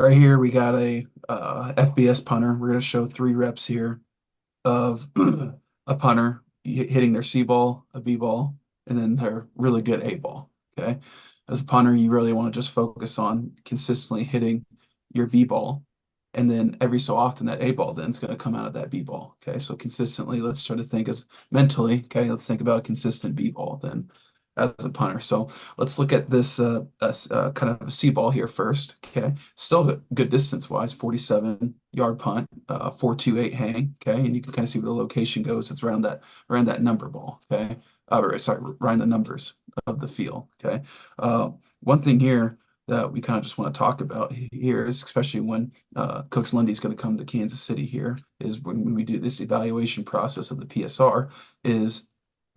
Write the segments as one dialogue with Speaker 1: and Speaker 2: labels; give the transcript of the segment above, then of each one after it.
Speaker 1: Right here, we got a FBS punter. We're going to show 3 reps here of a punter hitting their C ball, a B ball, and then their really good A ball. Okay. As a punter, you really want to just focus on consistently hitting your B ball. And then every so often that A ball then is going to come out of that B ball. Okay. So consistently, let's try to think as mentally. Okay. Let's think about a consistent B ball then as a punter. So let's look at this kind of a C ball here first. Okay. Still good distance wise, 47-yard punt, 4.28 hang. Okay. And you can kind of see where the location goes. It's around that number ball. Okay. Sorry, around the numbers of the field. Okay. One thing here that we kind of just want to talk about here is especially when Coach Lundy's going to come to Kansas City here is when we do this evaluation process of the PSR is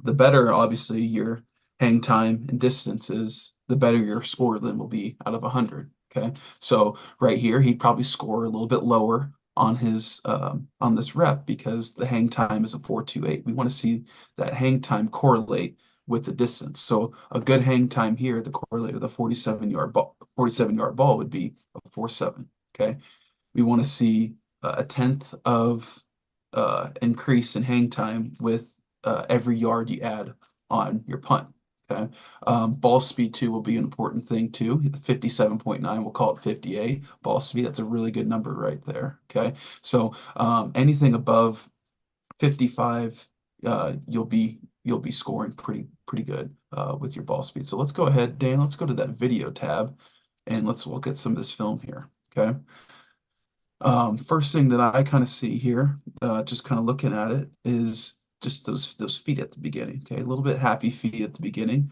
Speaker 1: the better obviously your hang time and distance is, the better your score then will be out of 100. Okay. So right here, he'd probably score a little bit lower on his on this rep because the hang time is a 4.28. We want to see that hang time correlate with the distance. So a good hang time here, the correlate with a 47-yard ball would be a 4.7. Okay. We want to see a tenth of increase in hang time with every yard you add on your punt. Okay. Ball speed too will be an important thing too. 57.9, we'll call it 58. Ball speed, that's a really good number right there. Okay. So anything above 55, you'll be scoring pretty good with your ball speed. So let's go ahead, Dan. Let's go to that video tab and let's look at some of this film here. Okay. First thing that I kind of see here, just kind of looking at it, is just those feet at the beginning. Okay, a little bit happy feet at the beginning.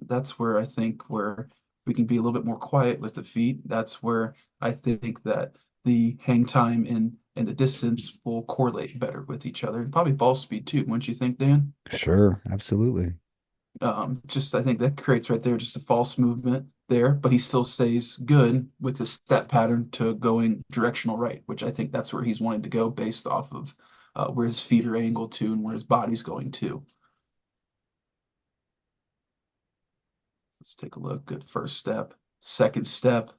Speaker 1: That's where I think where we can be a little bit more quiet with the feet. That's where I think that the hang time and the distance will correlate better with each other, and probably ball speed too. Wouldn't you think, Dan?
Speaker 2: Sure, absolutely.
Speaker 1: Just I think that creates right there just a false movement there, but he still stays good with his step pattern to going directional right, which I think that's where he's wanting to go based off of where his feet are angled to and where his body's going to. Let's take a look. Good first step. Second step,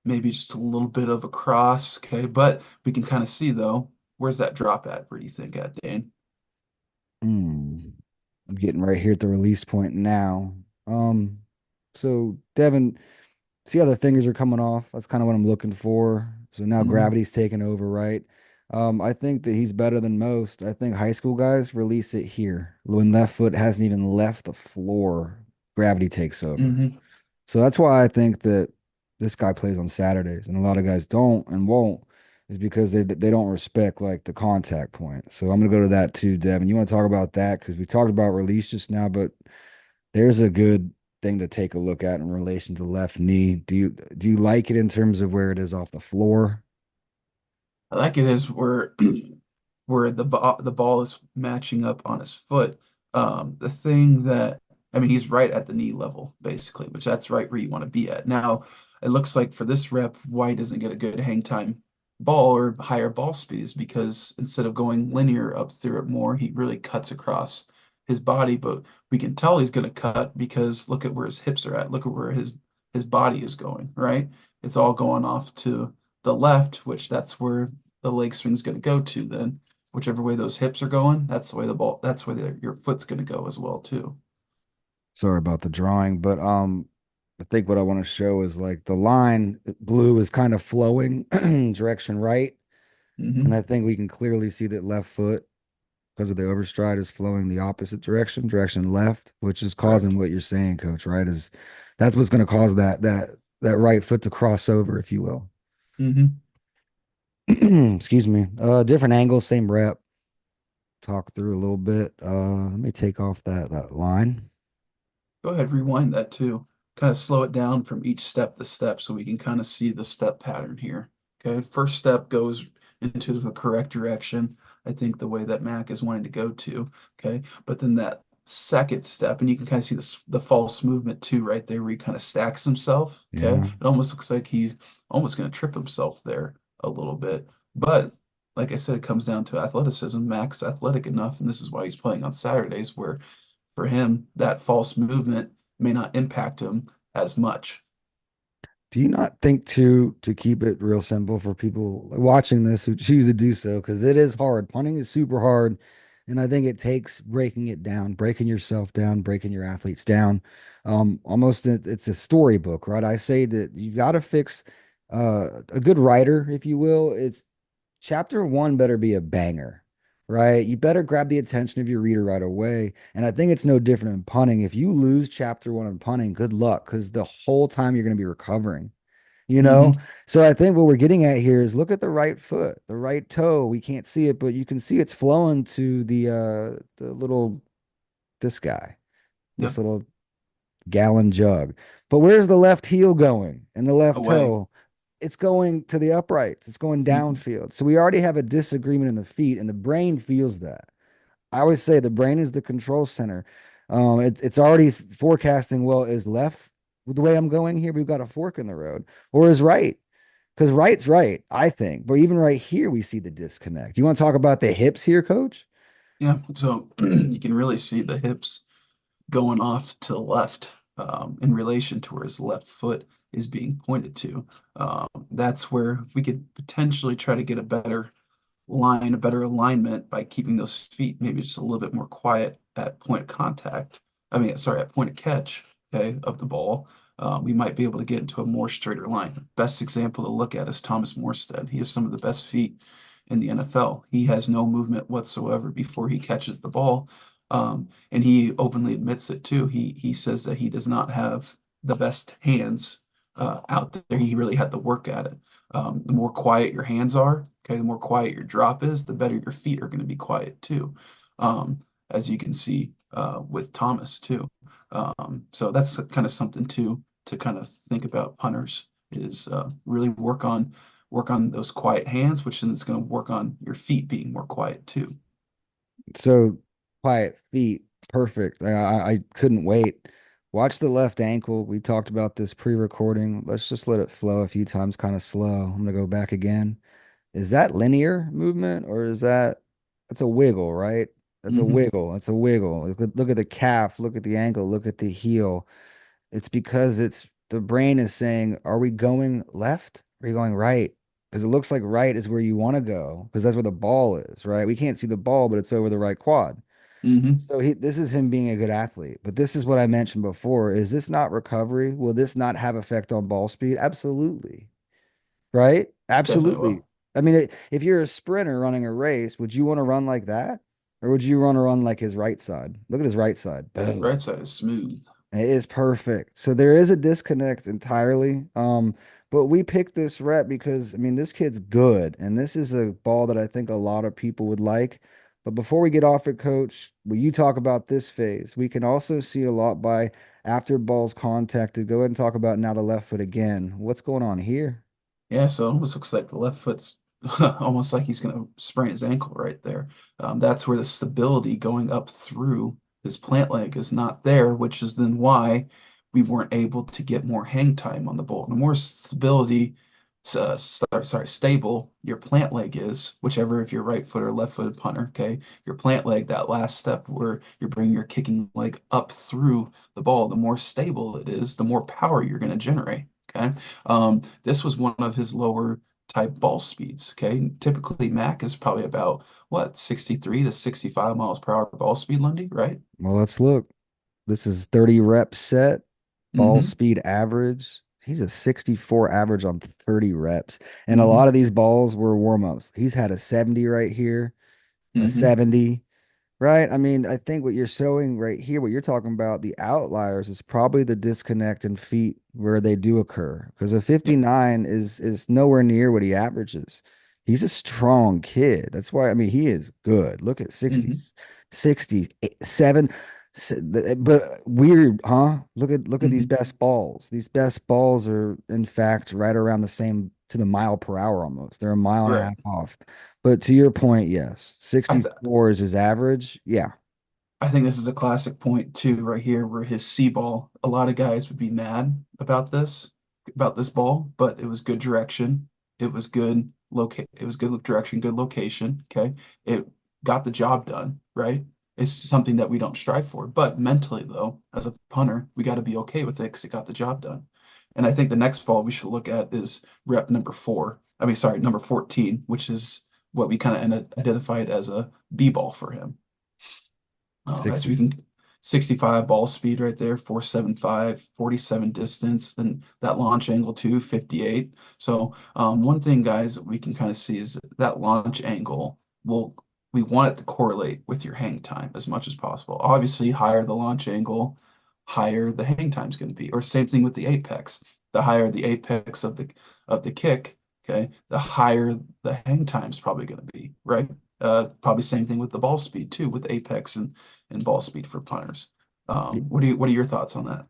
Speaker 1: maybe just a little bit of a cross. Okay, but we can kind of see though, where's that drop at? Where do you think at, Dan?
Speaker 2: Hmm. I'm getting right here at the release point now. Um, so Devin, see how the fingers are coming off? That's kind of what I'm looking for. So now
Speaker 1: Hmm.
Speaker 2: gravity's taking over, right? I think that he's better than most. I think high school guys release it here. When left foot hasn't even left the floor, gravity takes over.
Speaker 1: Hmm.
Speaker 2: So that's why I think that this guy plays on Saturdays and a lot of guys don't and won't is because they don't respect like the contact point. So I'm gonna go to that too, Devin. You want to talk about that because we talked about release just now, but there's a good thing to take a look at in relation to left knee. Do you like it in terms of where it is off the floor?
Speaker 1: I like it is where where the ball is matching up on his foot. The thing that I mean, he's right at the knee level basically, which that's right where you want to be at. Now, it looks like for this rep, why he doesn't get a good hang time ball or higher ball speeds because instead of going linear up through it more, he really cuts across his body. But we can tell he's going to cut because look at where his hips are at. Look at where his body is going, right? It's all going off to the left, which that's where the leg swing's going to go to then. Whichever way those hips are going, that's the way the ball, that's where your foot's going to go as well too.
Speaker 2: Sorry about the drawing, but I think what I want to show is like the line blue is kind of flowing direction right. And
Speaker 1: Hmm.
Speaker 2: I think we can clearly see that left foot because of the overstride is flowing the opposite direction, direction left, which is causing
Speaker 1: Correct.
Speaker 2: what you're saying, coach, right? Is that's what's going to cause that right foot to cross over, if you will.
Speaker 1: Hmm.
Speaker 2: Excuse me. Different angles, same rep. Talk through a little bit. Let me take off that line.
Speaker 1: Go ahead, rewind that too. Kind of slow it down from each step to step so we can kind of see the step pattern here. Okay, first step goes into the correct direction. I think the way that Mac is wanting to go to. Okay, but then that second step, and you can kind of see the false movement too, right there, where he kind of stacks himself. Okay,
Speaker 2: Yeah.
Speaker 1: it almost looks like he's almost going to trip himself there a little bit. But like I said, it comes down to athleticism. Mac's athletic enough, and this is why he's playing on Saturdays, where for him, that false movement may not impact him as much.
Speaker 2: Do you not think to keep it real simple for people watching this who choose to do so? Because it is hard. Punting is super hard. And I think it takes breaking it down, breaking yourself down, breaking your athletes down. Almost it's a storybook, right? I say that you got to fix a good writer, if you will. It's chapter one better be a banger, right? You better grab the attention of your reader right away. And I think it's no different in punting. If you lose chapter one in punting, good luck, because the whole time you're going to be recovering, you know?
Speaker 1: Hmm.
Speaker 2: So I think what we're getting at here is look at the right foot, the right toe. We can't see it, but you can see it's flowing to the little this guy, this
Speaker 1: Yep.
Speaker 2: little gallon jug. But where's the left heel going and the left
Speaker 1: Away.
Speaker 2: toe? It's going to the uprights. It's going
Speaker 1: Hmm.
Speaker 2: downfield. So we already have a disagreement in the feet, and the brain feels that. I always say the brain is the control center. It's already forecasting, well, is left the way I'm going here? We've got a fork in the road. Or is right? Because right's right, I think. But even right here, we see the disconnect. You want to talk about the hips here, coach?
Speaker 1: Yeah. So you can really see the hips going off to the left in relation to where his left foot is being pointed to. That's where we could potentially try to get a better line, a better alignment by keeping those feet maybe just a little bit more quiet at point of contact. I mean, sorry, at point of catch, okay, of the ball. We might be able to get into a more straighter line. Best example to look at is Thomas Morstead. He has some of the best feet in the NFL. He has no movement whatsoever before he catches the ball. And he openly admits it too. He says that he does not have the best hands out there. He really had to work at it. The more quiet your hands are, okay, the more quiet your drop is, the better your feet are going to be quiet too. As you can see with Thomas too. So that's kind of something to kind of think about punters is really work on those quiet hands, which then is going to work on your feet being more quiet too.
Speaker 2: So quiet feet, perfect. I couldn't wait. Watch the left ankle. We talked about this pre-recording. Let's just let it flow a few times, kind of slow. I'm gonna go back again. Is that linear movement or is that's a wiggle, right? That's a
Speaker 1: Hmm.
Speaker 2: wiggle. That's a wiggle. Look at the calf, look at the ankle, look at the heel. It's because it's the brain is saying, are we going left? Are we going right? Because it looks like right is where you want to go, because that's where the ball is, right? We can't see the ball, but it's over the right quad.
Speaker 1: Hmm.
Speaker 2: So this is him being a good athlete. But this is what I mentioned before. Is this not recovery? Will this not have effect on ball speed? Absolutely. Right?
Speaker 1: Definitely
Speaker 2: Absolutely.
Speaker 1: will.
Speaker 2: I mean, if you're a sprinter running a race, would you want to run like that? Or would you want to run like his right side? Look at his right side.
Speaker 1: Right
Speaker 2: Boom.
Speaker 1: side is smooth.
Speaker 2: It is perfect. So there is a disconnect entirely. But we picked this rep because I mean this kid's good, and this is a ball that I think a lot of people would like. But before we get off it, coach, will you talk about this phase? We can also see a lot by after balls contacted. Go ahead and talk about now the left foot again. What's going on here?
Speaker 1: Yeah, so it almost looks like the left foot's almost like he's going to sprain his ankle right there. That's where the stability going up through his plant leg is not there, which is then why we weren't able to get more hang time on the ball. The more stability, stable your plant leg is, whichever if you're right foot or left footed punter, okay, your plant leg, that last step where you're bringing your kicking leg up through the ball, the more stable it is, the more power you're going to generate. Okay. This was one of his lower type ball speeds. Okay. Typically, Mac is probably about what, 63 to 65 miles per hour ball speed, Lundy, right?
Speaker 2: Well, let's look. This is 30 rep set, ball
Speaker 1: Mm-hmm.
Speaker 2: speed average. He's a 64 average on 30 reps. And a
Speaker 1: Mm-hmm.
Speaker 2: lot of these balls were warm ups. He's had a 70 right here, a
Speaker 1: Mm-hmm.
Speaker 2: 70. Right. I mean, I think what you're showing right here, what you're talking about, the outliers is probably the disconnect in feet where they do occur. Because a
Speaker 1: Yep.
Speaker 2: 59 is nowhere near what he averages. He's a strong kid. That's why, I mean, he is good. Look at 60,
Speaker 1: Mm-hmm.
Speaker 2: 67. But weird, huh? Look at these
Speaker 1: Mm-hmm.
Speaker 2: best balls. These best balls are, in fact, right around the same to the mile per hour almost. They're a mile and a
Speaker 1: Right.
Speaker 2: half off. But to your point, yes,
Speaker 1: I, th
Speaker 2: 64 is his average. Yeah.
Speaker 1: I think this is a classic point too, right here, where his C ball, a lot of guys would be mad about this ball, but it was good direction. It was good direction, good location. Okay. It got the job done, right? It's something that we don't strive for. But mentally, though, as a punter, we got to be okay with it because it got the job done. And I think the next ball we should look at is rep number four. I mean, sorry, number 14, which is what we kind of identified as a B ball for him. As
Speaker 2: 60.
Speaker 1: we can 65 ball speed right there, 475, 47 distance, and that launch angle too, 58. So one thing, guys, we can kind of see is that launch angle will we want it to correlate with your hang time as much as possible. Obviously, higher the launch angle, higher the hang time is going to be. Or same thing with the apex. The higher the apex of the kick, okay, the higher the hang time is probably going to be, right? Probably same thing with the ball speed too, with apex and ball speed for punters. What are your thoughts on that?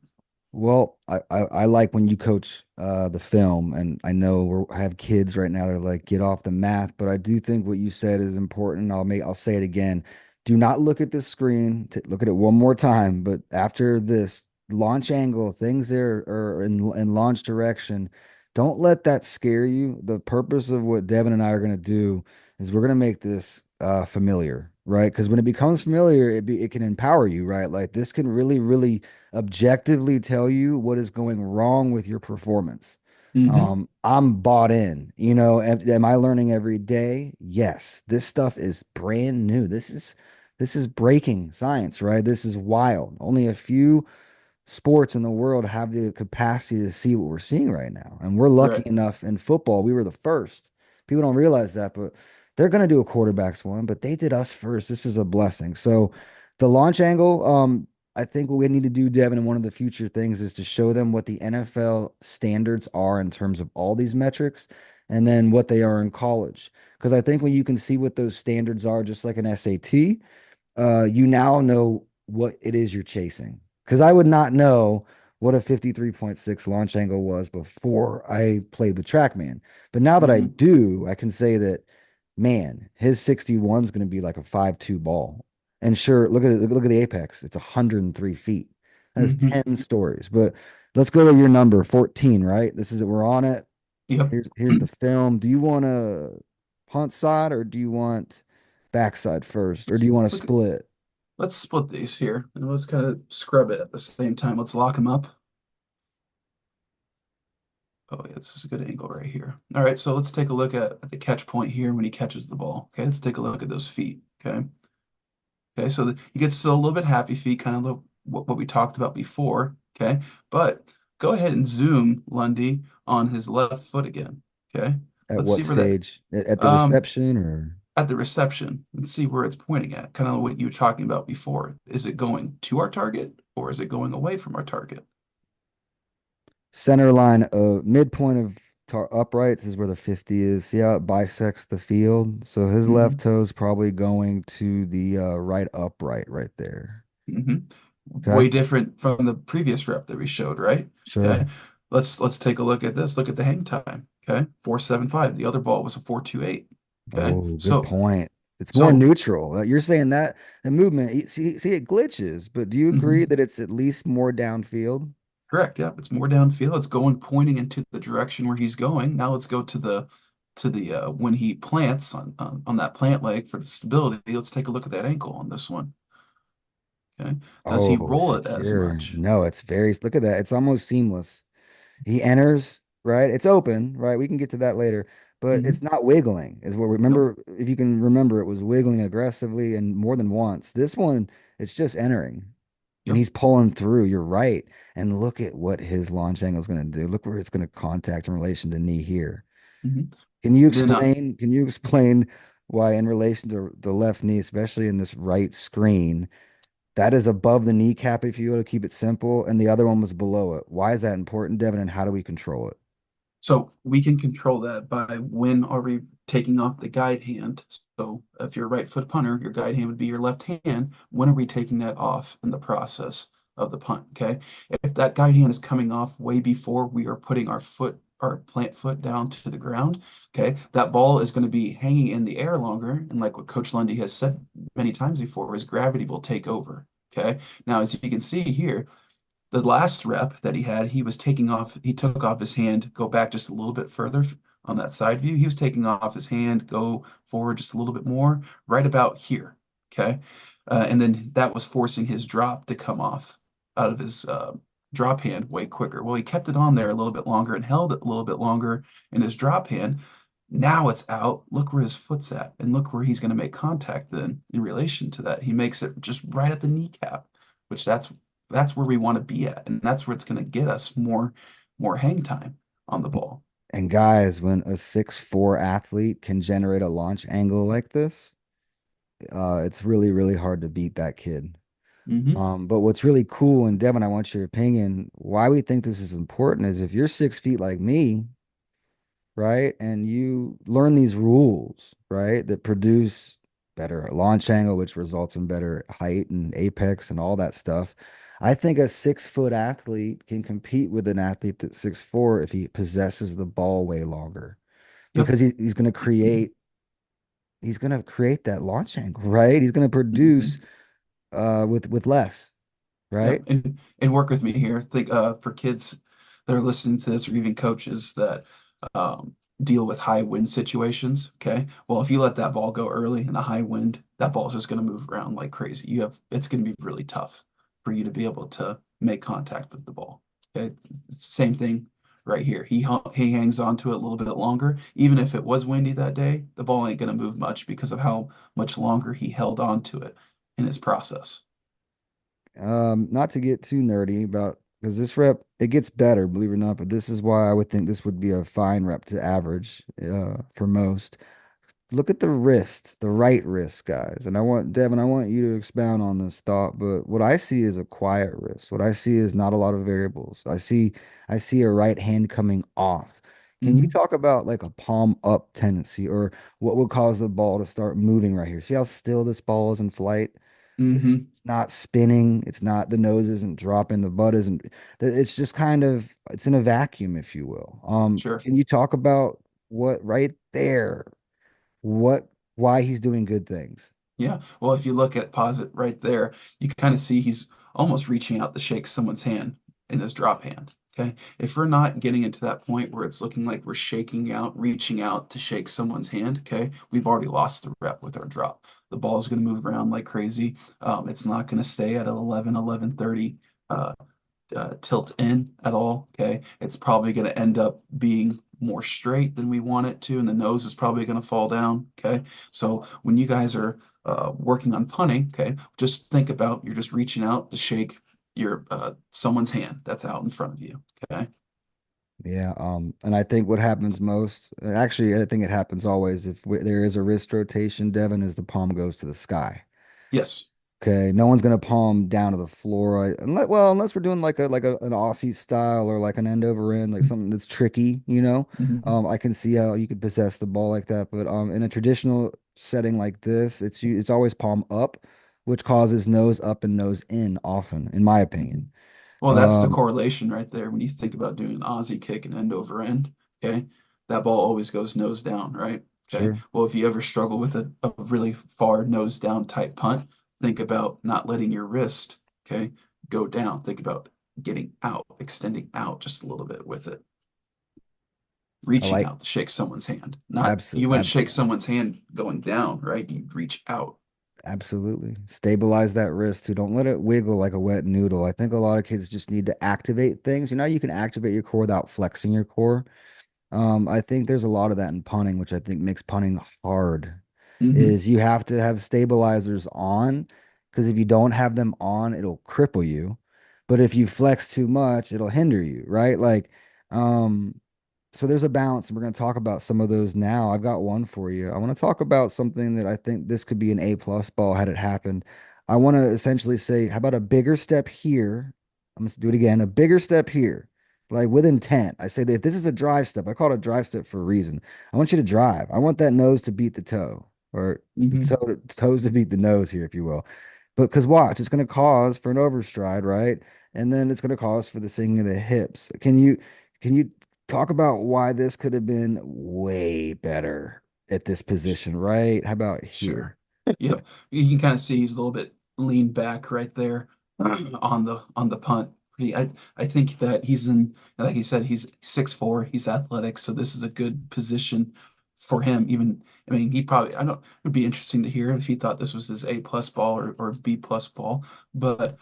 Speaker 2: Well, I like when you coach the film, and I know I have kids right now that are like, get off the math, but I do think what you said is important. I'll say it again. Do not look at the screen. Look at it one more time, but after this launch angle, things there are in launch direction. Don't let that scare you. The purpose of what Devin and I are going to do is we're going to make this familiar, right? Because when it becomes familiar, it can empower you, right? Like this can really objectively tell you what is going wrong with your performance.
Speaker 1: Hmm.
Speaker 2: I'm bought in. Am I learning every day? Yes. This stuff is brand new. This is breaking science, right? This is wild. Only a few sports in the world have the capacity to see what we're seeing right now. And we're lucky
Speaker 1: Right.
Speaker 2: enough in football, we were the first. People don't realize that, but they're going to do a quarterback's one, but they did us first. This is a blessing. So the launch angle, I think what we need to do, Devin, and one of the future things is to show them what the NFL standards are in terms of all these metrics and then what they are in college. Because I think when you can see what those standards are, just like an SAT, you now know what it is you're chasing. Because I would not know what a 53.6 launch angle was before I played with TrackMan. But now that I
Speaker 1: Hmm.
Speaker 2: do, I can say that, man, his 61 is going to be like a 5.2 ball. And sure, look at the apex. It's 103 feet. That's
Speaker 1: Hmm.
Speaker 2: 10 stories. But let's go to your number 14, right? This is it. We're on it.
Speaker 1: Yep.
Speaker 2: Here's the film. Do you want to punt side or do you want backside first? Or do you want
Speaker 1: Let's
Speaker 2: to
Speaker 1: look at
Speaker 2: split?
Speaker 1: let's split these here and let's kind of scrub it at the same time. Let's lock them up. Oh yeah, this is a good angle right here. All right, so let's take a look at the catch point here when he catches the ball. Okay, let's take a look at those feet. Okay. Okay, so he gets a little bit happy feet, kind of what we talked about before. Okay, but go ahead and zoom Lundy on his left foot again. Okay,
Speaker 2: At
Speaker 1: let's see
Speaker 2: what
Speaker 1: where that
Speaker 2: stage? At the
Speaker 1: um
Speaker 2: reception or
Speaker 1: at the reception. Let's see where it's pointing at. Kind of what you were talking about before. Is it going to our target or is it going away from our target?
Speaker 2: center line of midpoint of uprights is where the 50 is. See how it bisects the field? So his left
Speaker 1: Hmm.
Speaker 2: toe's probably going to the right upright right there.
Speaker 1: Hmm.
Speaker 2: Okay?
Speaker 1: Way different from the previous rep that we showed, right? Okay.
Speaker 2: Sure.
Speaker 1: Let's take a look at this. Look at the hang time. Okay. 475. The other ball was a 428. Okay.
Speaker 2: Oh, good
Speaker 1: So
Speaker 2: point. It's more
Speaker 1: so
Speaker 2: neutral. You're saying that the movement, see, it glitches, but do you agree
Speaker 1: mhm,
Speaker 2: that it's at least more downfield?
Speaker 1: correct. Yeah, it's more downfield. It's going pointing into the direction where he's going. Now let's go to the when he plants on that plant leg for the stability. Let's take a look at that ankle on this one. Okay. Does he
Speaker 2: Oh,
Speaker 1: roll it as
Speaker 2: secure.
Speaker 1: much?
Speaker 2: No, it's very, look at that. It's almost seamless. He enters, right? It's open, right? We can get to that later, but it's
Speaker 1: Hmm.
Speaker 2: not wiggling, is what
Speaker 1: Nope.
Speaker 2: remember. If you can remember, it was wiggling aggressively and more than once. This one, it's just entering and
Speaker 1: Yep.
Speaker 2: he's pulling through. You're right. And look at what his launch angle is going to do. Look where it's going to contact in relation to knee here.
Speaker 1: Hmm.
Speaker 2: Can you
Speaker 1: Then
Speaker 2: explain? Can you explain why, in relation to the left knee, especially in this right screen, that is above the kneecap, if you will, to keep it simple, and the other one was below it. Why is that important, Devin, and how do we control it?
Speaker 1: So we can control that by when are we taking off the guide hand. So if you're a right foot punter, your guide hand would be your left hand. When are we taking that off in the process of the punt? Okay. If that guide hand is coming off way before we are putting our plant foot down to the ground, okay, that ball is going to be hanging in the air longer. And like what Coach Lundy has said many times before, is gravity will take over. Okay. Now, as you can see here, the last rep that he had, he took off his hand, go back just a little bit further on that side view. He was taking off his hand, go forward just a little bit more, right about here. Okay. And then that was forcing his drop to come off out of his drop hand way quicker. Well, he kept it on there a little bit longer and held it a little bit longer in his drop hand. Now it's out. Look where his foot's at, and look where he's going to make contact then in relation to that. He makes it just right at the kneecap, which that's where we want to be at, and that's where it's going to get us more hang time on the ball.
Speaker 2: And guys, when a 6'4" athlete can generate a launch angle like this, it's really, really hard to beat that kid.
Speaker 1: Hmm.
Speaker 2: But what's really cool, and Devin, I want your opinion, why we think this is important is if you're 6 feet like me, right? And you learn these rules, right? That produce better launch angle, which results in better height and apex and all that stuff. I think a 6 foot athlete can compete with an athlete that's 6'4" if he possesses the ball way longer
Speaker 1: Yep.
Speaker 2: because he's going to create that launch angle, right? He's going to produce
Speaker 1: Hmm.
Speaker 2: with less,
Speaker 1: Yep.
Speaker 2: right?
Speaker 1: And work with me here. Think for kids that are listening to this, or even coaches that deal with high wind situations. Okay. Well, if you let that ball go early in a high wind, that ball's just going to move around like crazy. It's going to be really tough for you to be able to make contact with the ball. Okay. It's the same thing right here. He hangs on to it a little bit longer. Even if it was windy that day, the ball ain't going to move much because of how much longer he held on to it in his process.
Speaker 2: Not to get too nerdy about because this rep it gets better, believe it or not, but this is why I would think this would be a fine rep to average for most. Look at the wrist, the right wrist, guys. And I want Devin, I want you to expound on this thought, but what I see is a quiet wrist. What I see is not a lot of variables. I see a right hand coming off. Can you
Speaker 1: Hmm.
Speaker 2: talk about like a palm up tendency or what would cause the ball to start moving right here? See how still this ball is in flight?
Speaker 1: Hmm.
Speaker 2: It's not spinning. It's not the nose isn't dropping. The butt isn't. It's just kind of it's in a vacuum, if you will.
Speaker 1: Sure.
Speaker 2: Can you talk about what right there? What why he's doing good things?
Speaker 1: Yeah. Well, if you look at pause it right there, you kind of see he's almost reaching out to shake someone's hand in his drop hand. Okay. If we're not getting into that point where it's looking like we're shaking out, reaching out to shake someone's hand, okay, we've already lost the rep with our drop. The ball is going to move around like crazy. It's not going to stay at 11, 11:30 tilt in at all. Okay. It's probably going to end up being more straight than we want it to, and the nose is probably going to fall down. Okay. So when you guys are working on punting, okay, just think about you're just reaching out to shake your someone's hand that's out in front of you. Okay.
Speaker 2: Yeah, and I think what happens most, actually, I think it happens always if there is a wrist rotation, Devin, is the palm goes to the sky.
Speaker 1: Yes.
Speaker 2: Okay, no one's gonna palm down to the floor, unless we're doing like an Aussie style or like an end over end, like something that's tricky, you know.
Speaker 1: Mhm.
Speaker 2: I can see how you could possess the ball like that, but in a traditional setting like this, it's always palm up, which causes nose up and nose in often, in my
Speaker 1: Mhm.
Speaker 2: opinion.
Speaker 1: Well, that's the
Speaker 2: Um,
Speaker 1: correlation right there when you think about doing an Aussie kick and end over end. Okay. That ball always goes nose down, right? Okay.
Speaker 2: sure.
Speaker 1: Well, if you ever struggle with a really far nose down type punt, think about not letting your wrist, okay, go down. Think about getting out, extending out just a little bit with it,
Speaker 2: I
Speaker 1: reaching
Speaker 2: like
Speaker 1: out to shake someone's hand. Not you wouldn't
Speaker 2: absolutely.
Speaker 1: shake someone's hand going down, right? You'd reach out.
Speaker 2: Absolutely. Stabilize that wrist too. Don't let it wiggle like a wet noodle. I think a lot of kids just need to activate things. You know, you can activate your core without flexing your core. I think there's a lot of that in punting, which I think makes punting hard.
Speaker 1: Hmm.
Speaker 2: Is you have to have stabilizers on because if you don't have them on, it'll cripple you. But if you flex too much, it'll hinder you, right? Um, so there's a balance, and we're going to talk about some of those now. I've got one for you. I want to talk about something that I think this could be an A+ ball had it happened. I want to essentially say, how about a bigger step here? I'm going to do it again. A bigger step here, like with intent. I say that if this is a drive step, I call it a drive step for a reason. I want you to drive. I want that nose to beat the toe, or the
Speaker 1: Hmm.
Speaker 2: toes to beat the nose here, if you will. But because watch, it's going to cause for an overstride, right? And then it's going to cause for the sinking of the hips. Can you talk about why this could have been way better at this position, right? How about
Speaker 1: Sure.
Speaker 2: here?
Speaker 1: Yep. You can kind of see he's a little bit leaned back right there on the punt. I think that he's in, like he said, he's 6'4", he's athletic, so this is a good position for him, even, I mean, he probably, I don't, it would be interesting to hear if he thought this was his A plus ball or B plus ball. But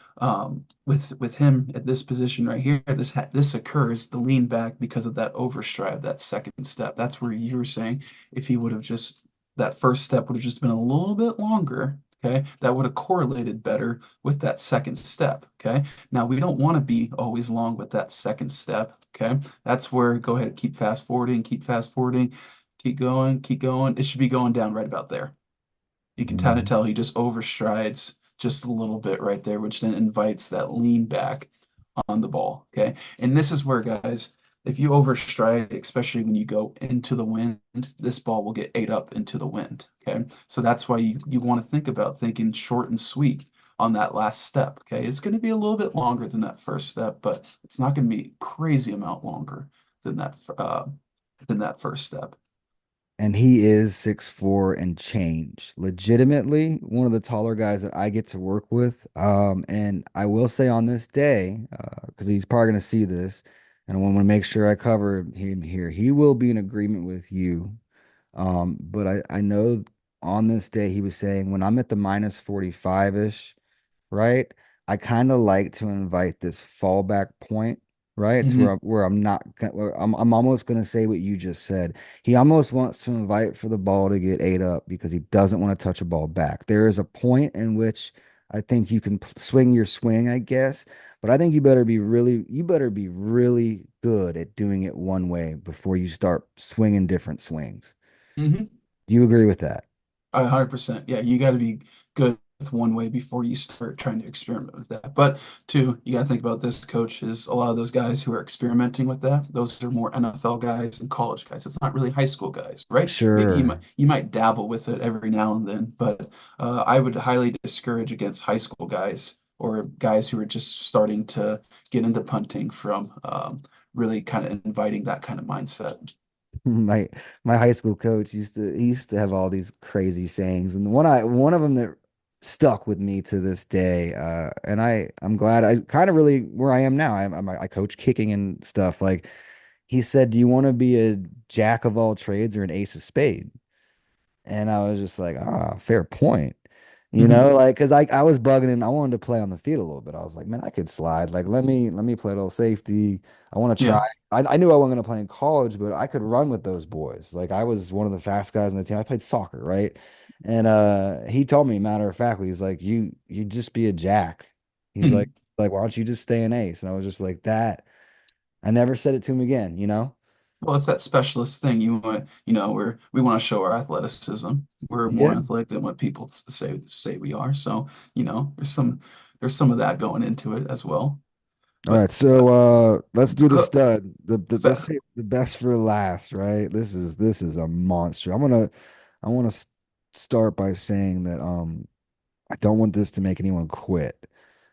Speaker 1: with him at this position right here, this occurs the lean back because of that overstride, that second step. That's where you were saying if he would have just that first step would have just been a little bit longer. Okay, that would have correlated better with that second step. Okay, now we don't want to be always long with that second step. Okay, that's where go ahead and keep fast forwarding, keep going, keep going. It should be going down right about there. You can kind of
Speaker 2: Mhm.
Speaker 1: tell he just overstrides just a little bit right there, which then invites that lean back on the ball. Okay. And this is where, guys, if you overstride, especially when you go into the wind, this ball will get ate up into the wind. Okay. So that's why you want to think about thinking short and sweet on that last step. Okay. It's going to be a little bit longer than that first step, but it's not going to be crazy amount longer than that first step.
Speaker 2: And he is 6'4" and change. Legitimately, one of the taller guys that I get to work with. And I will say on this day, because he's probably going to see this, and I want to make sure I cover him here. He will be in agreement with you. But I know on this day he was saying when I'm at the minus 45-ish, right? I kind of like to invite this fallback point, right? To
Speaker 1: Hmm.
Speaker 2: where I'm not where I'm almost gonna say what you just said. He almost wants to invite for the ball to get ate up because he doesn't want to touch a ball back. There is a point in which I think you can swing your swing, I guess, but I think you better be really good at doing it one way before you start swinging different swings.
Speaker 1: Hmm.
Speaker 2: Do you agree with that?
Speaker 1: 100%. Yeah, you got to be good with one way before you start trying to experiment with that. But two, you got to think about this, coach, is a lot of those guys who are experimenting with that, those are more NFL guys and college guys. It's not really high school guys, right? Maybe
Speaker 2: Sure.
Speaker 1: you might dabble with it every now and then, but I would highly discourage against high school guys or guys who are just starting to get into punting from really kind of inviting that kind of mindset.
Speaker 2: My my high school coach he used to have all these crazy sayings, and one of them that stuck with me to this day. And I'm glad I kind of really where I am now. I coach kicking and stuff. Like he said, "Do you want to be a jack of all trades or an ace of spade?" And I was just like, ah, fair point.
Speaker 1: Hmm.
Speaker 2: Like, cause I was bugging him. I wanted to play on the field a little bit. I was like, man, I could slide. Like, let me play a little safety. I want to try.
Speaker 1: Yeah.
Speaker 2: I knew I wasn't going to play in college, but I could run with those boys. Like, I was one of the fast guys on the team. I played soccer, right? And he told me, matter of factly, he's like, you just be a jack. He's like, why don't you just stay an ace? And I was just like that. I never said it to him again.
Speaker 1: Well, it's that specialist thing. We want to show our athleticism. We're more
Speaker 2: Yeah.
Speaker 1: athletic than what people say we are. So, there's some of that going into it as well.
Speaker 2: All right,
Speaker 1: But
Speaker 2: so let's do the
Speaker 1: co-
Speaker 2: stud. Let's
Speaker 1: fa-
Speaker 2: say the best for last, right? This is a monster. I want to start by saying that I don't want this to make anyone quit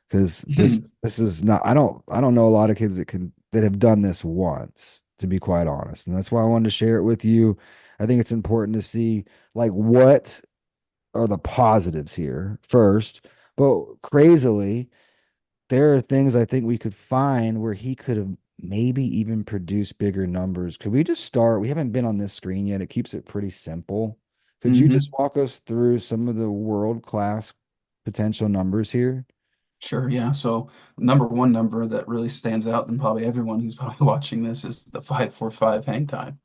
Speaker 2: because this is not I don't know a lot of kids that have done this once, to be quite honest. And that's why I wanted to share it with you. I think it's important to see like what are the positives here first. But crazily, there are things I think we could find where he could have maybe even produced bigger numbers. Could we just start? We haven't been on this screen yet. It keeps it pretty simple. Could you just
Speaker 1: Mhm.
Speaker 2: walk us through some of the world-class potential numbers here?
Speaker 1: Sure, yeah. So number one number that really stands out, and probably everyone who's probably watching this is the 545 hang time.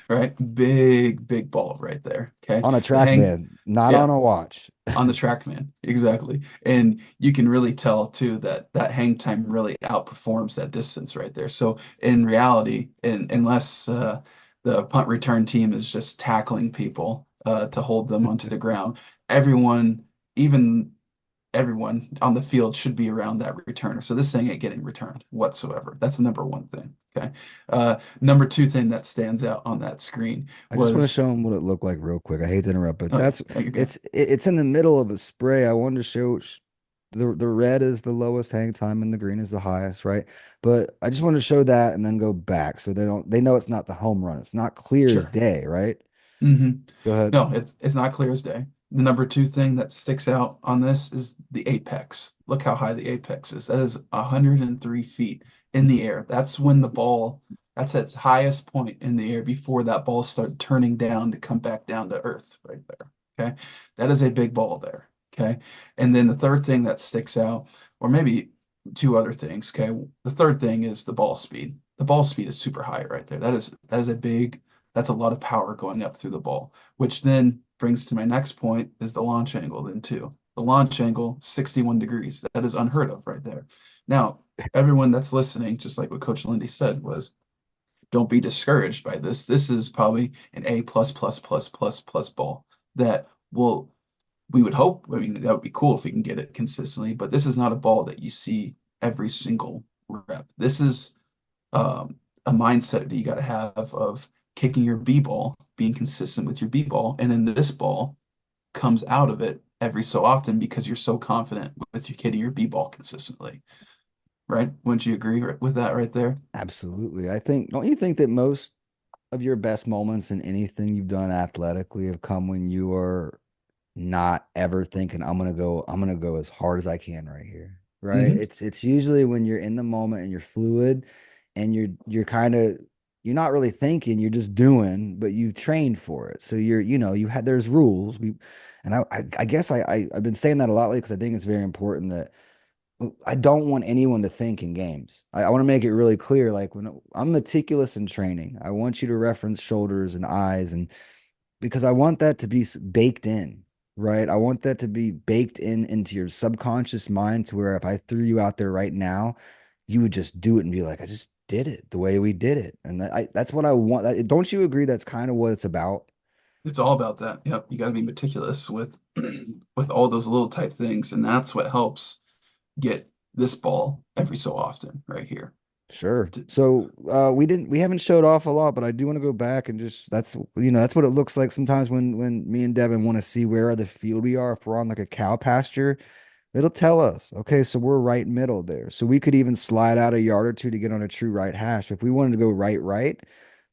Speaker 1: Right? Big, big ball right there. Okay.
Speaker 2: On a
Speaker 1: The hang,
Speaker 2: trackman, not on
Speaker 1: yeah.
Speaker 2: a watch.
Speaker 1: On the TrackMan, exactly. And you can really tell too that that hang time really outperforms that distance right there. So in reality, unless the punt return team is just tackling people to hold them onto the ground, everyone, even everyone on the field should be around that returner. So this thing ain't getting returned whatsoever. That's the number one thing. Okay. Number two thing that stands out on that screen
Speaker 2: I just want to
Speaker 1: was,
Speaker 2: show him what it looked like real quick. I hate to interrupt, but
Speaker 1: oh yeah, you're good.
Speaker 2: it's in the middle of a spray. I wanted to show the red is the lowest hang time and the green is the highest, right? But I just wanted to show that and then go back so they know it's not the home run. It's not clear as
Speaker 1: Sure.
Speaker 2: day, right?
Speaker 1: Hmm.
Speaker 2: Go ahead.
Speaker 1: No, it's not clear as day. The number two thing that sticks out on this is the apex. Look how high the apex is. That is 103 feet in the air. That's when the ball That's its highest point in the air before that ball starts turning down to come back down to earth right there. Okay. That is a big ball there. Okay. And then the third thing that sticks out, or maybe two other things. Okay. The third thing is the ball speed. The ball speed is super high right there. That is a big, that's a lot of power going up through the ball, which then brings to my next point is the launch angle then too. The launch angle, 61 degrees. That is unheard of right there. Now, everyone that's listening, just like what Coach Lundy said, was don't be discouraged by this. This is probably an A plus plus plus plus plus ball that will we would hope. I mean, that would be cool if we can get it consistently, but this is not a ball that you see every single rep. This is a mindset that you got to have of kicking your B ball, being consistent with your B ball, and then this ball comes out of it every so often because you're so confident with you hitting your B ball consistently, right? Wouldn't you agree with that right there?
Speaker 2: Absolutely. I think, don't you think that most of your best moments in anything you've done athletically have come when you are not ever thinking I'm gonna go as hard as I can right here. Right?
Speaker 1: Hmm.
Speaker 2: It's usually when you're in the moment and you're fluid and you're kind of you're not really thinking, you're just doing, but you've trained for it. So you had there's rules. I guess I've been saying that a lot lately because I think it's very important that I don't want anyone to think in games. I want to make it really clear. Like when I'm meticulous in training, I want you to reference shoulders and eyes, and because I want that to be baked in, right? I want that to be baked in into your subconscious mind to where if I threw you out there right now, you would just do it and be like, I just did it the way we did it. And that's what I want. Don't you agree that's kind of what it's about?
Speaker 1: It's all about that. Yep, you got to be meticulous with with all those little type things, and that's what helps get this ball every so often right here.
Speaker 2: Sure. So we haven't showed off a lot, but I do want to go back and just that's what it looks like sometimes when me and Devin want to see where the field we are. If we're on like a cow pasture, it'll tell us, okay, so we're right middle there. So we could even slide out a yard or two to get on a true right hash. If we wanted to go right,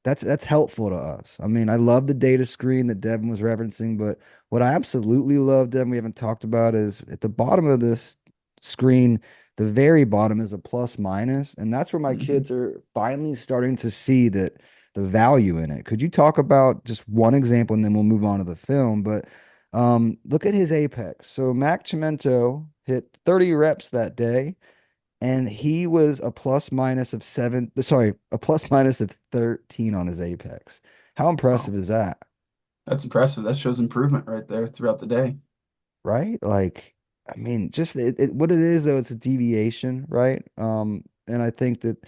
Speaker 2: that's helpful to us. I mean, I love the data screen that Devin was referencing, but what I absolutely love, Devin, we haven't talked about is at the bottom of this screen, the very bottom is a plus minus, and that's where my
Speaker 1: Mhm.
Speaker 2: kids are finally starting to see that the value in it. Could you talk about just one example and then we'll move on to the film? But look at his apex. So Mac Chiumento hit 30 reps that day, and he was a plus minus of seven, sorry, a plus minus of 13 on his apex. How
Speaker 1: Oh,
Speaker 2: impressive is that?
Speaker 1: that's impressive. That shows improvement right there throughout the day.
Speaker 2: Right? Like, I mean, just what it is though, it's a deviation, right? And I think that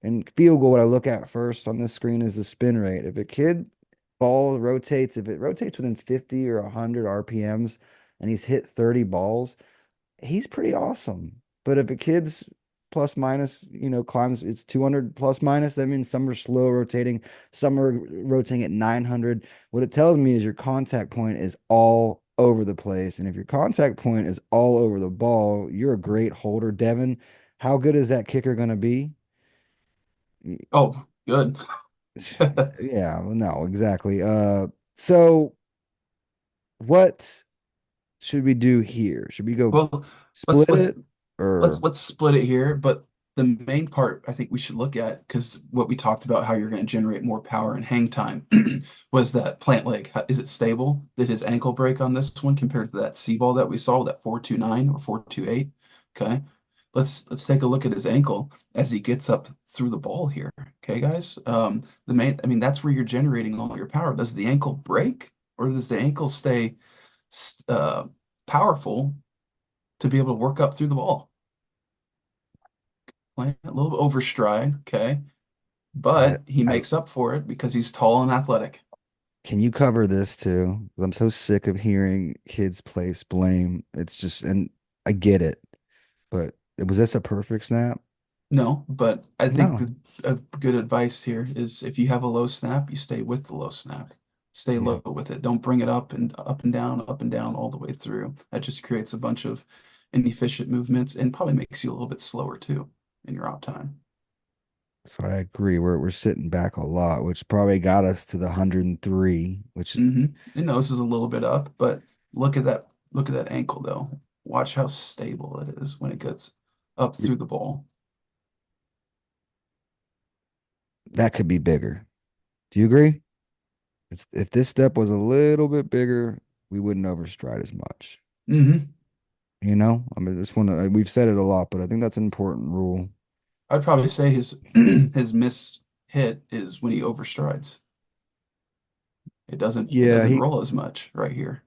Speaker 2: in field goal, what I look at first on this screen is the spin rate. If a kid ball rotates, if it rotates within 50 or 100 RPMs and he's hit 30 balls, he's pretty awesome. But if a kid's plus minus, climbs, it's 200 plus minus. That means some are slow rotating, some are rotating at 900. What it tells me is your contact point is all over the place. And if your contact point is all over the ball, you're a great holder. Devin, how good is that kicker going to be?
Speaker 1: Oh, good.
Speaker 2: Yeah, well, no, exactly. So what should we do here? Should we go
Speaker 1: Well, let's
Speaker 2: split
Speaker 1: let's
Speaker 2: it or
Speaker 1: let's split it here, but the main part I think we should look at, because what we talked about how you're going to generate more power and hang time was that plant leg. Is it stable? Did his ankle break on this one compared to that C ball that we saw, that 429 or 428? Okay. Let's take a look at his ankle as he gets up through the ball here. Okay, guys. I mean, that's where you're generating all your power. Does the ankle break, or does the ankle stay uh, powerful to be able to work up through the ball? Playing a little bit overstride, okay,
Speaker 2: I
Speaker 1: but he
Speaker 2: I
Speaker 1: makes up for it because he's tall and athletic.
Speaker 2: can you cover this too? 'Cause I'm so sick of hearing kids place blame. It's just, and I get it, but was this a perfect snap?
Speaker 1: No, but I think
Speaker 2: No.
Speaker 1: a good advice here is if you have a low snap, you stay with the low snap. Stay
Speaker 2: Yeah.
Speaker 1: low with it. Don't bring it up and down all the way through. That just creates a bunch of inefficient movements and probably makes you a little bit slower too in your op time.
Speaker 2: So I agree. We're sitting back a lot, which probably got us to the 103, which
Speaker 1: It noses a little bit up, but look at that. Look at that ankle though. Watch how stable it is when it gets up through the ball.
Speaker 2: that could be bigger. Do you agree? If this step was a little bit bigger, we wouldn't overstride as much.
Speaker 1: Hmm.
Speaker 2: You know, I mean, just want to, we've said it a lot, but I think that's an important rule.
Speaker 1: I'd probably say his his miss hit is when he overstrides. It
Speaker 2: Yeah,
Speaker 1: doesn't roll as much right here.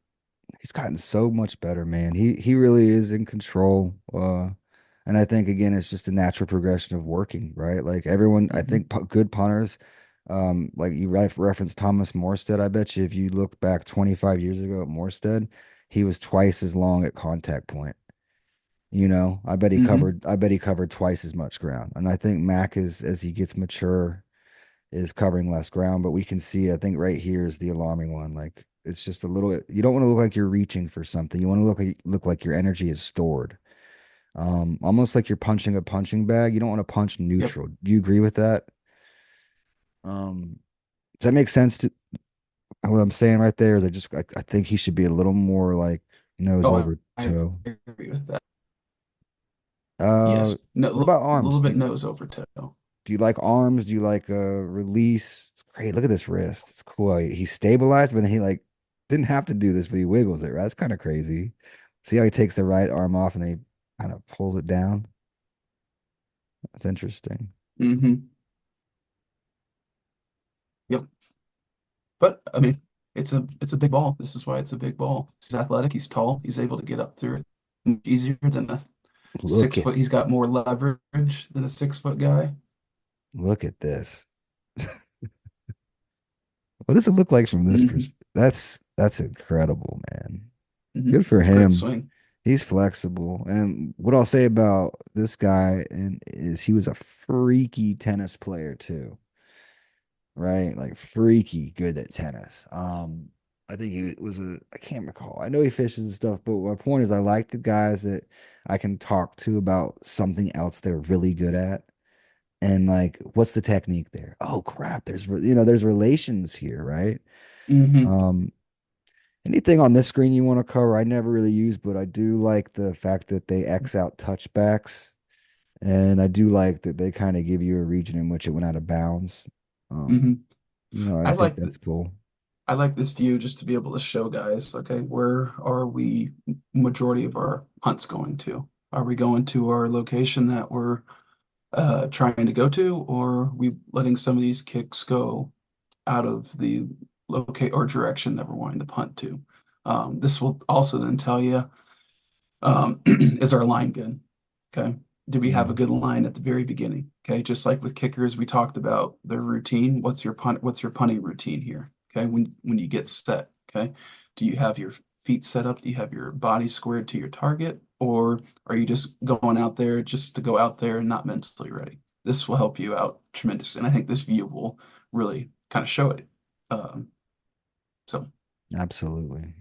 Speaker 2: he's gotten so much better, man. He really is in control. And I think again, it's just a natural progression of working, right? Like everyone, I
Speaker 1: Hmm.
Speaker 2: think good punters, like you referenced Thomas Morstead. I bet you if you look back 25 years ago at Morstead, he was twice as long at contact point. You know,
Speaker 1: Hmm.
Speaker 2: I bet he covered twice as much ground. And I think Mac is as he gets mature is covering less ground, but we can see, I think right here is the alarming one. Like it's just a little, you don't want to look like you're reaching for something. You want to look like your energy is stored. Almost like you're punching a punching bag. You don't want to punch
Speaker 1: Yep.
Speaker 2: neutral. Do you agree with that? Does that make sense to what I'm saying right there? Is I think he should be a little more like nose
Speaker 1: Oh,
Speaker 2: over
Speaker 1: I
Speaker 2: toe.
Speaker 1: agree with that.
Speaker 2: Uh,
Speaker 1: Yes. No,
Speaker 2: what about
Speaker 1: a
Speaker 2: arms?
Speaker 1: little bit nose over toe.
Speaker 2: Do you like arms? Do you like release? It's great. Look at this wrist. It's cool. He's stabilized, but then he like didn't have to do this, but he wiggles it, right? That's kind of crazy. See how he takes the right arm off and then he kind of pulls it down? That's interesting.
Speaker 1: Hmm. Yep. But I mean, it's a big ball. This is why it's a big ball. He's athletic. He's tall. He's able to get up through it much easier than a
Speaker 2: Look
Speaker 1: six
Speaker 2: at
Speaker 1: foot. He's got more leverage than a 6 foot guy.
Speaker 2: look at this. What does it look like from this
Speaker 1: Hmm.
Speaker 2: perspective? That's incredible, man.
Speaker 1: Hmm.
Speaker 2: Good for
Speaker 1: It's a great
Speaker 2: him.
Speaker 1: swing.
Speaker 2: He's flexible. And what I'll say about this guy and is he was a freaky tennis player too. Right? Like freaky good at tennis. I think he was I can't recall. I know he fishes and stuff, but my point is I like the guys that I can talk to about something else they're really good at. And like, what's the technique there? Oh crap, there's relations here, right?
Speaker 1: Hmm.
Speaker 2: Um, anything on this screen you want to cover? I never really use, but I do like the fact that they X out touchbacks. And I do like that they kind of give you a region in which it went out of bounds. Um,
Speaker 1: Hmm.
Speaker 2: I
Speaker 1: I
Speaker 2: think
Speaker 1: like
Speaker 2: that's cool.
Speaker 1: I like this view just to be able to show guys, okay, where are we majority of our hunts going to? Are we going to our location that we're trying to go to, or are we letting some of these kicks go out of the locate or direction that we're wanting to punt to? This will also then tell you, is our line good? Okay. Do we have a
Speaker 2: Yeah,
Speaker 1: good line at the very beginning? Okay. Just like with kickers, we talked about their routine. What's your punting routine here? Okay. When you get set, okay. Do you have your feet set up? Do you have your body squared to your target? Or are you just going out there just to go out there and not mentally ready? This will help you out tremendously. And I think this view will really kind of show it. Um, so
Speaker 2: absolutely.